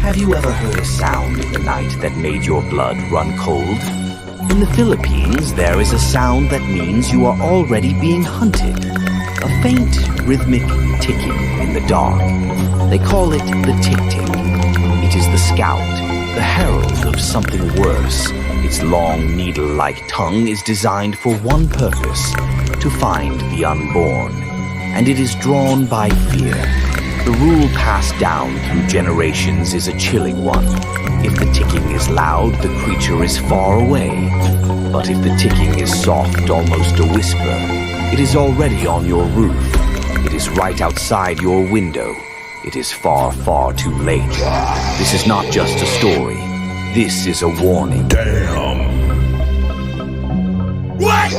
Have you ever heard a sound in the night that made your blood run cold? In the Philippines, there is a sound that means you are already being hunted. A faint, rhythmic ticking in the dark. They call it the TikTik. It is the scout, the herald of something worse. Its long, needle-like tongue is designed for one purpose, to find the unborn. And it is drawn by fear. The rule passed down through generations is a chilling one. If the ticking is loud, the creature is far away. But if the ticking is soft, almost a whisper, it is already on your roof. It is right outside your window. It is far, far too late. This is not just a story. This is a warning. Damn. What?